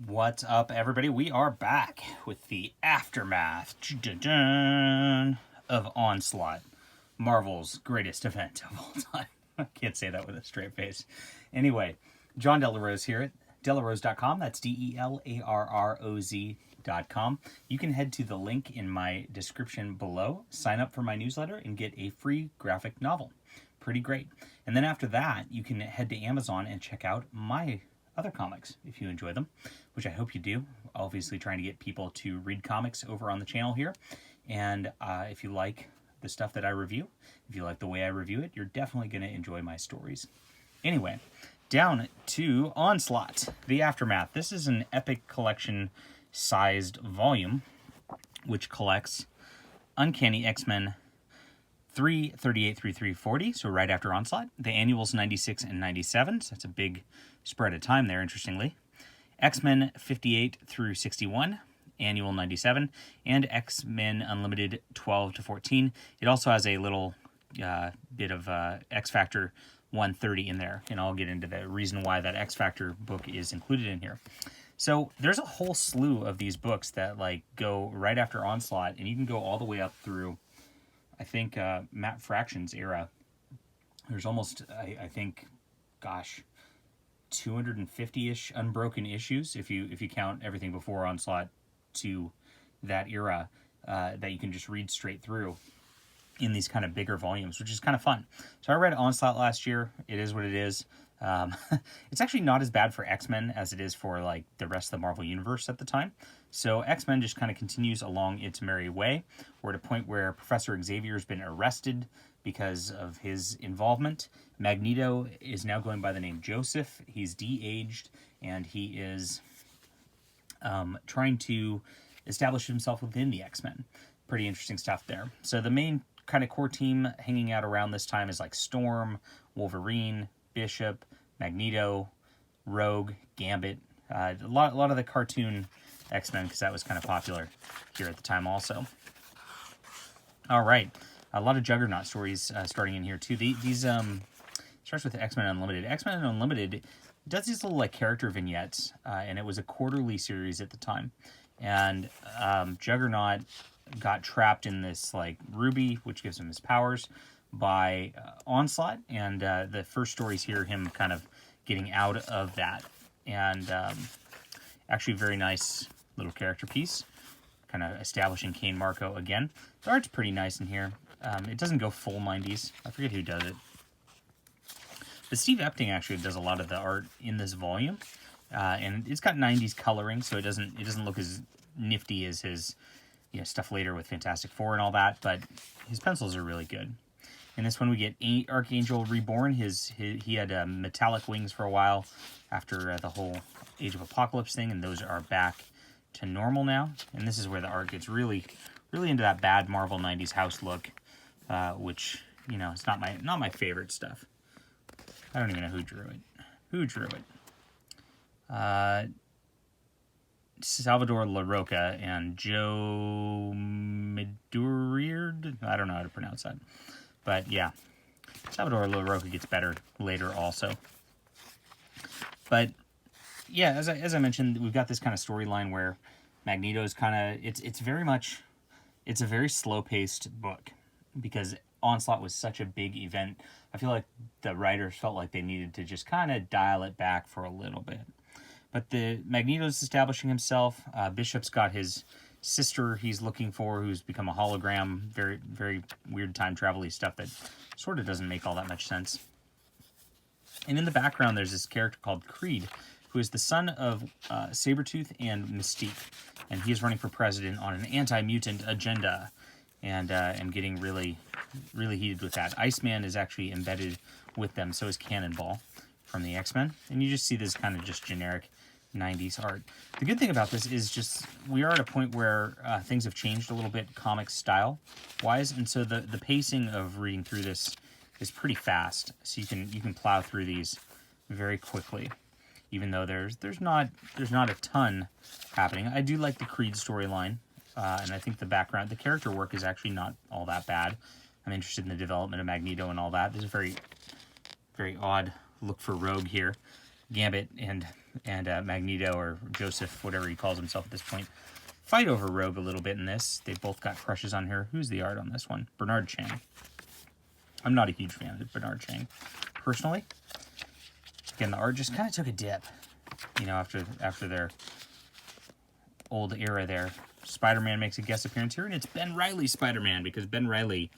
What's up, everybody? We are back with the aftermath of Onslaught, Marvel's greatest event of all time. I can't say that with a straight face. Anyway, John Delarose here at delarose.com. That's DELARROZ.com. You can head to the link in my description below, sign up for my newsletter, and get a free graphic novel. Pretty great. And then after that, you can head to Amazon and check out my other comics if you enjoy them, which I hope you do. Obviously trying to get people to read comics over on the channel here. And if you like the stuff that I review, if you like the way I review it, you're definitely going to enjoy my stories. Anyway, down to Onslaught, The Aftermath. This is an Epic Collection sized volume which collects Uncanny X-Men 338 through 340, so right after Onslaught. The annuals 96 and 97, so that's a big spread of time there, interestingly. X-Men 58 through 61, annual 97, and X-Men Unlimited 12 to 14. It also has a little bit of X-Factor 130 in there, and I'll get into the reason why that X-Factor book is included in here. So there's a whole slew of these books that like go right after Onslaught, and you can go all the way up through, I think, Matt Fraction's era. There's almost, I think, gosh, 250-ish unbroken issues if you count everything before Onslaught to that era that you can just read straight through in these kind of bigger volumes, which is kind of fun. So I read Onslaught last year. It is what it is. It's actually not as bad for X-Men as it is for like the rest of the Marvel Universe at the time. So X-Men just kind of continues along its merry way. We're at a point where Professor Xavier has been arrested because of his involvement. Magneto is now going by the name Joseph. He's de-aged, and he is trying to establish himself within the X-Men. Pretty interesting stuff there. So the main kind of core team hanging out around this time is like Storm, Wolverine, Bishop, Magneto, Rogue, Gambit, a lot of the cartoon X-Men, because that was kind of popular here at the time also. All right, a lot of Juggernaut stories starting in here too. These starts with X-Men Unlimited. X-Men Unlimited does these little like character vignettes, and it was a quarterly series at the time. And Juggernaut got trapped in this like ruby, which gives him his powers, by Onslaught, and the first stories here him kind of getting out of that, and actually very nice little character piece, kind of establishing Kane Marco again. The art's pretty nice in here. It doesn't go full 90s. I forget who does it, but Steve Epting actually does a lot of the art in this volume, and it's got 90s coloring, so it doesn't look as nifty as his stuff later with Fantastic Four and all that, but his pencils are really good. In this one, we get Archangel Reborn. He had metallic wings for a while after the whole Age of Apocalypse thing, and those are back to normal now. And this is where the art gets really, really into that bad Marvel 90s house look, which, it's not my favorite stuff. I don't even know who drew it. Who drew it? Salvador LaRocca and Joe Meduriard. I don't know how to pronounce that. But yeah, Salvador LaRocca gets better later also. But yeah, as I mentioned, we've got this kind of storyline where Magneto's kind of, it's a very slow-paced book because Onslaught was such a big event. I feel like the writers felt like they needed to just kind of dial it back for a little bit. But the Magneto's establishing himself. Bishop's got his sister he's looking for, who's become a hologram. Very, very weird time travel-y stuff that sort of doesn't make all that much sense. And in the background, there's this character called Creed, who is the son of Sabretooth and Mystique. And he is running for president on an anti-mutant agenda, and getting really, really heated with that. Iceman is actually embedded with them, so is Cannonball from the X-Men. And you just see this kind of just generic 90s art. The good thing about this is just we are at a point where things have changed a little bit comic style wise, and so the pacing of reading through this is pretty fast, so you can plow through these very quickly, even though there's not a ton happening. I do like the Creed storyline, and I think the character work is actually not all that bad. I'm interested in the development of Magneto and all that. There's a very, very odd look for Rogue here. Gambit and Magneto, or Joseph, whatever he calls himself at this point, fight over Rogue a little bit in this. They both got crushes on her. Who's the art on this one? Bernard Chang. I'm not a huge fan of Bernard Chang, personally. Again, the art just kind of took a dip, you know, after their old era there. Spider-Man makes a guest appearance here, and it's Ben Reilly Spider-Man, because Ben Reilly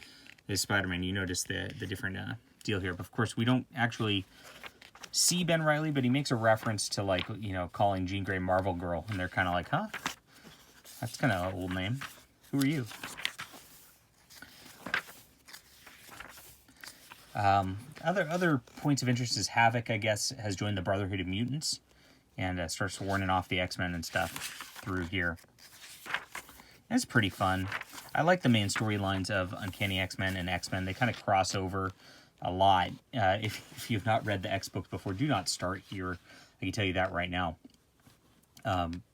is Spider-Man. You notice the different deal here. But of course, we don't actually see Ben Reilly, but he makes a reference to, like, you know, calling Jean Grey Marvel Girl, and they're kind of like, huh? That's kind of an old name. Who are you? Other points of interest is Havoc, I guess, has joined the Brotherhood of Mutants and starts warning off the X-Men and stuff through here. And it's pretty fun. I like the main storylines of Uncanny X-Men and X-Men. They kind of cross over a lot. If you've not read the X books before, do not start here. I can tell you that right now.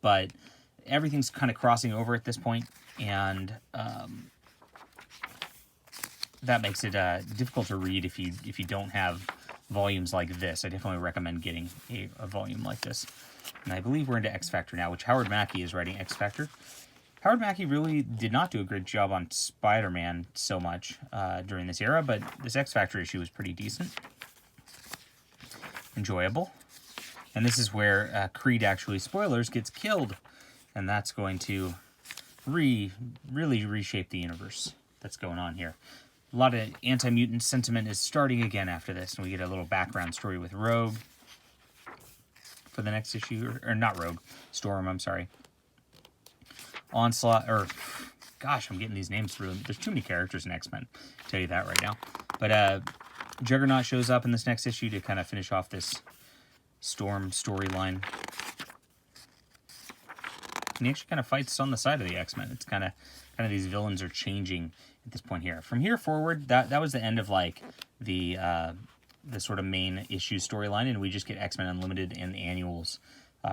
But everything's kind of crossing over at this point, and that makes it difficult to read if you don't have volumes like this. I definitely recommend getting a volume like this. And I believe we're into X Factor now, which Howard Mackie is writing X Factor. Howard Mackie really did not do a great job on Spider-Man so much during this era, but this X Factor issue was pretty decent. Enjoyable. And this is where Creed actually, spoilers, gets killed. And that's going to really reshape the universe that's going on here. A lot of anti-mutant sentiment is starting again after this, and we get a little background story with Rogue for the next issue, or not Rogue, Storm, I'm sorry. Onslaught, or, gosh, I'm getting these names through. There's too many characters in X-Men, I'll tell you that right now. But Juggernaut shows up in this next issue to kind of finish off this Storm storyline. And he actually kind of fights on the side of the X-Men. It's kind of these villains are changing at this point here. From here forward, that was the end of, like, the sort of main issue storyline, and we just get X-Men Unlimited and the annuals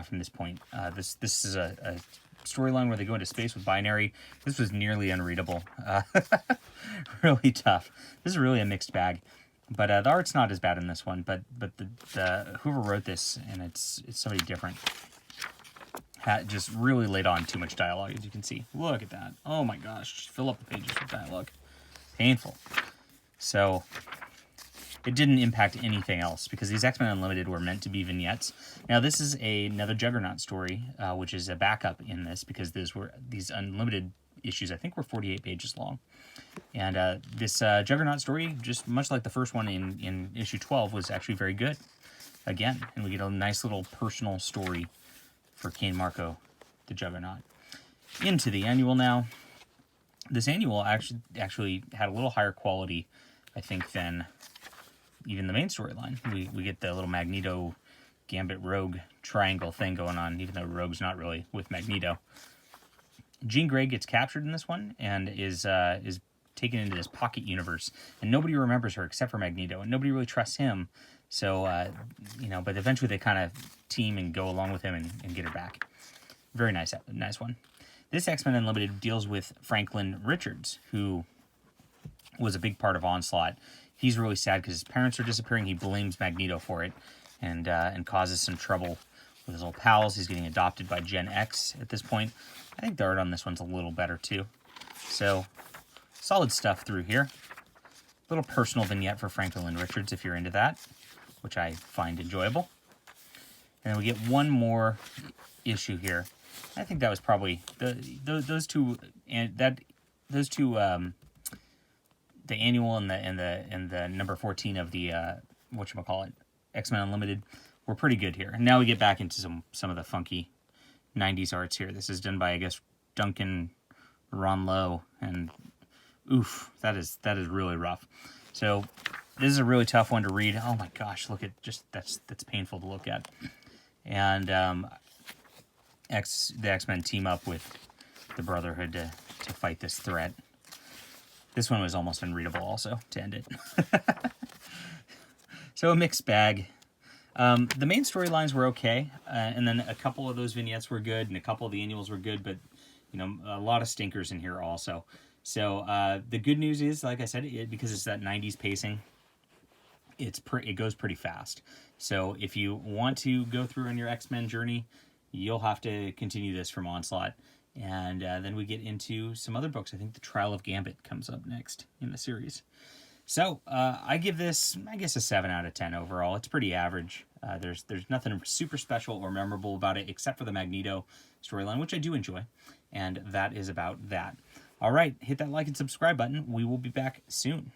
from this point. This is a storyline where they go into space with Binary. This was nearly unreadable. Really tough. This is really a mixed bag. But the art's not as bad in this one. But the whoever wrote this, and it's somebody different, just really laid on too much dialogue, as you can see. Look at that. Oh my gosh. Just fill up the pages with dialogue. Painful. So it didn't impact anything else, because these X-Men Unlimited were meant to be vignettes. Now, this is another Juggernaut story, which is a backup in this, because these Unlimited issues, I think, were 48 pages long. And this Juggernaut story, just much like the first one in issue 12, was actually very good. Again, and we get a nice little personal story for Kane Marco, the Juggernaut. Into the annual now. This annual actually had a little higher quality, I think, than even the main storyline. We get the little Magneto, Gambit, Rogue triangle thing going on, even though Rogue's not really with Magneto. Jean Grey gets captured in this one and is taken into this pocket universe, and nobody remembers her except for Magneto, and nobody really trusts him. So, but eventually they kind of team and go along with him and get her back. Very nice one. This X-Men Unlimited deals with Franklin Richards, who was a big part of Onslaught. He's really sad because his parents are disappearing. He blames Magneto for it and causes some trouble with his old pals. He's getting adopted by Gen X at this point. I think the art on this one's a little better too. So, solid stuff through here. Little personal vignette for Franklin Richards if you're into that, which I find enjoyable. And then we get one more issue here. I think that was probably those two, the annual and the number 14 of the whatchamacallit, X-Men Unlimited, were pretty good here. And now we get back into some of the funky 90s arts here. This is done by, I guess, Duncan Ronlow, and oof, that is really rough. So this is a really tough one to read. Oh my gosh, look at that's painful to look at. And the X-Men team up with the Brotherhood to fight this threat. This one was almost unreadable also, to end it. So a mixed bag. The main storylines were okay, and then a couple of those vignettes were good, and a couple of the annuals were good, but a lot of stinkers in here also. So the good news is, like I said, because it's that 90s pacing, it goes pretty fast. So if you want to go through on your X-Men journey, you'll have to continue this from Onslaught. And then we get into some other books. I think the Trial of Gambit comes up next in the series. So I give this, I guess, a 7 out of 10 overall. It's pretty average. There's nothing super special or memorable about it except for the Magneto storyline, which I do enjoy. And that is about that. All right, hit that like and subscribe button. We will be back soon.